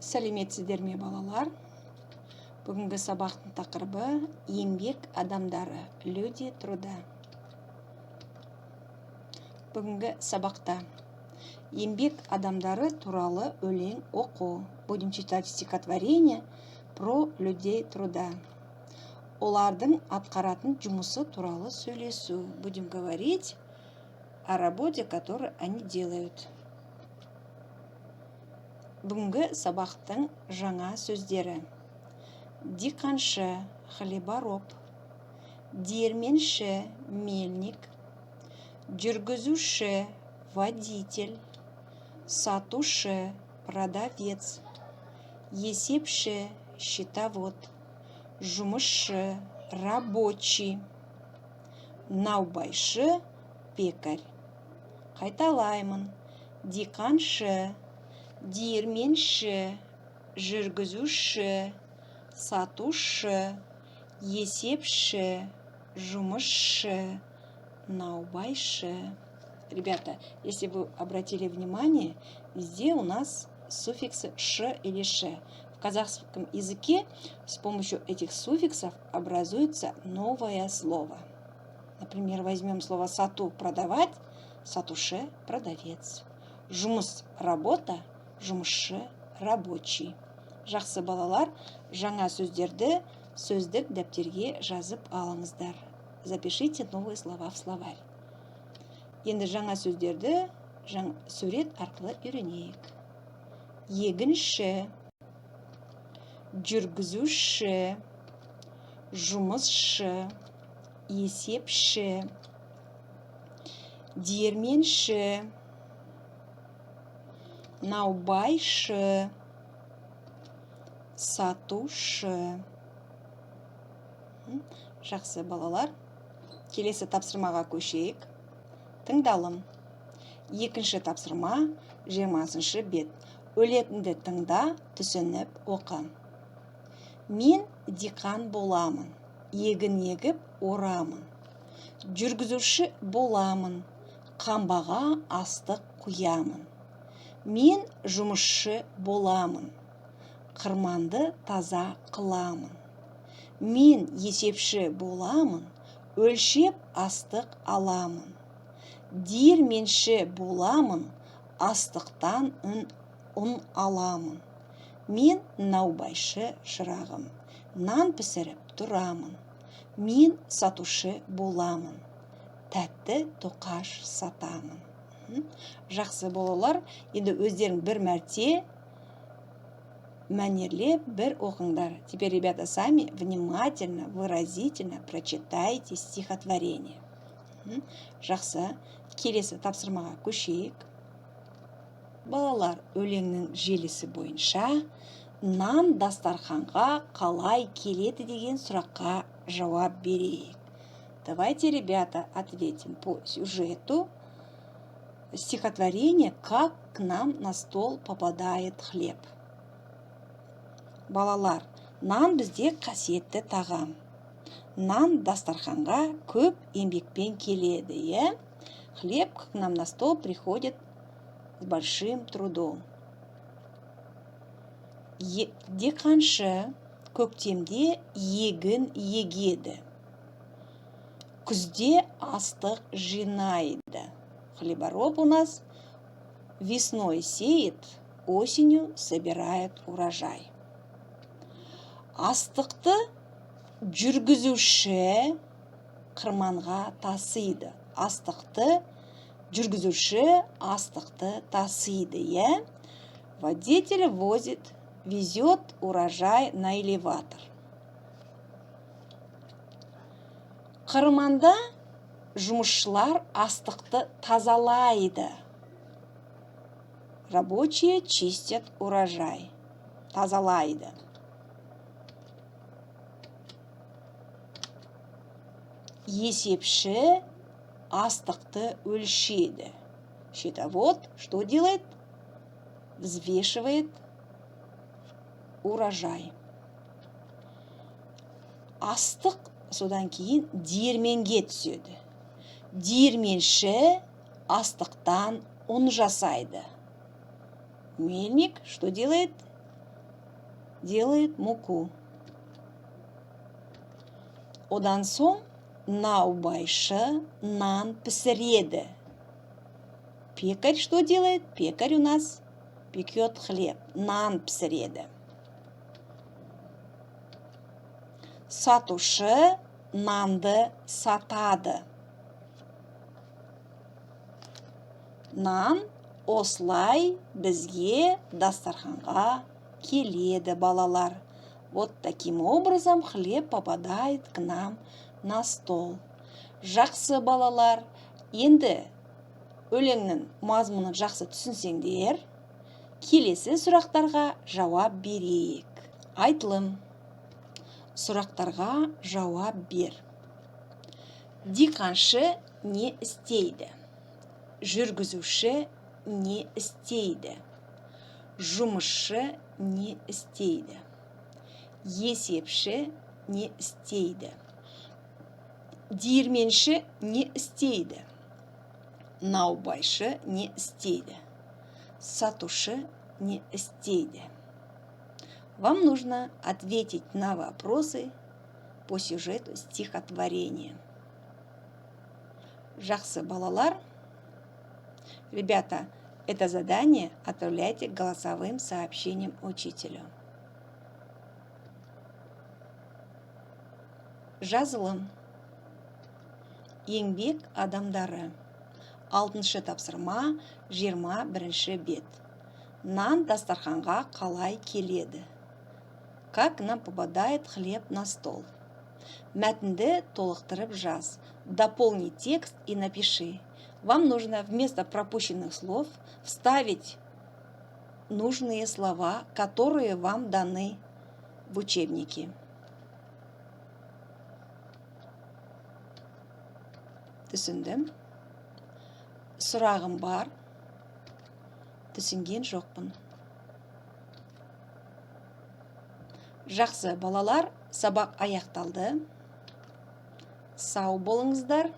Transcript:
Сәлеметсіздер ме балалар? Бүгінгі сабақтың тақырыбы еңбек адамдары, люди труда. Бүгінгі сабақта еңбек адамдары туралы өлең оқу. Будем читать стихотворение про людей труда. Олардың атқаратын жұмысы туралы сөйлесу. Будем говорить о работе, которую они делают. Бүгінгі сабақтың жаңа сөздері. Диқаншы, хлебороб, диірменші, мельник, жүргізуші, водитель, сатушы, продавец, есепші, счетовод, жұмысшы, рабочий, наубайшы, пекарь. Қайталаймын. Диқаншы, диірменші, жүргізуші, сатушы, есепші, жұмысшы, наубайшы. Ребята, если вы обратили внимание, везде у нас суффиксы «ш» или «ш». В казахском языке с помощью этих суффиксов образуется новое слово. Например, возьмем слово «сату» – продавать, сатуше – продавец. Жұмыс – работа, жұмысшы – рабочий. Жақсы балалар, жаңа сөздерді сөздік дәптерге жазып алыңыздар. Запишите новые слова в словарь. Енді жаңа сөздерді сурет арқылы үйренейік. Егінші, жүргізуші, жұмысшы, есепші, диірменші, наубайшы, сатушы. Жақсы балалар, келесі тапсырмаға көшейік. Тыңдалым. Екінші тапсырма, 20-шы бет. Өлетінді тыңда, түсініп оқы. Мен диқан боламын, егін егіп орамын. Жүргізуші боламын, қамбаға астық құямын. Мен жұмысшы боламын, қырманды таза қыламын. Мен есепші боламын, өлшеп астық аламын. Диірменші боламын, астықтан ұн аламын. Мен наубайшы шырағым, нан пісіріп тұрамын. Мен сатушы боламын, тәтті тоқаш сатамын. Жақсы балалар, енді өздерің бір мәрте мәнерлеп бір оқыңдар. Теперь, ребята, сами внимательно, выразительно прочитайте стихотворение. Жақсы, келесі тапсырмаға көшейік. Балалар, өлеңнің желісі бойынша нан дастарханға қалай келеді деген сұраққа жауап берейік. Давайте, ребята, ответим по сюжету стихотворения, как к нам на стол попадает хлеб. Балалар, нан бізде қасиетті тағам. Нан дастарханға көп еңбекпен келеді, Хлеб к нам на стол приходит с большим трудом. Диқаншы көктемде егін егеді. Күзде астық жинайды. Хлебороб у нас весной сеет, осенью собирает урожай. Астықты жүргізуші қырманға тасиды. Астықты жүргізуші астықты тасиды, Водитель везет урожай на элеватор. Қырманда жұмысшылар астықты тазалайды. Рабочие чистят урожай. Тазалайды. Есепші астықты өлшейді. Счетовод что делает? Взвешивает урожай. Астық содан кейін диірменге түседі. Диірменші астықтан ұн жасайды. Мельник что делает? делает муку. Одан соң наубайшы нан пісіреді. Пекарь что делает? Пекарь у нас пекет хлеб, нан пісіреді. Сатушы нанды сатады. Нан осылай бізге дастарханға келеді, балалар. Вот таким образом хлеб попадает к нам на стол. Жақсы балалар, енді өлеңнің мазмұнын жақсы түсінсеңдер, келесі сұрақтарға жауап берейік. Айтылым. Сұрақтарға жауап бер. Диқаншы не істейді? Жүргізуші не істейді? Жұмысшы не істейді? Есепші не істейді? Диірменші не істейді? Наубайшы не істейді? Сатушы не істейді? Вам нужно ответить на вопросы по сюжету стихотворения. Жақсы балалар. Ребята, это задание отправляйте голосовым сообщением учителю. Жазылым. Еңбек адамдары. 6-шы тапсырма, 21-ші бет. Нан дастарханға қалай келеді? Как нам попадает хлеб на стол? Мәтінді толықтырып жаз. Дополни текст и напиши. Вам нужно вместо пропущенных слов вставить нужные слова, которые вам даны в учебнике. Түсіндім? Сұрағым бар. Түсінген жоқпын. Жақсы балалар, сабақ аяқталды. Сау болыңыздар.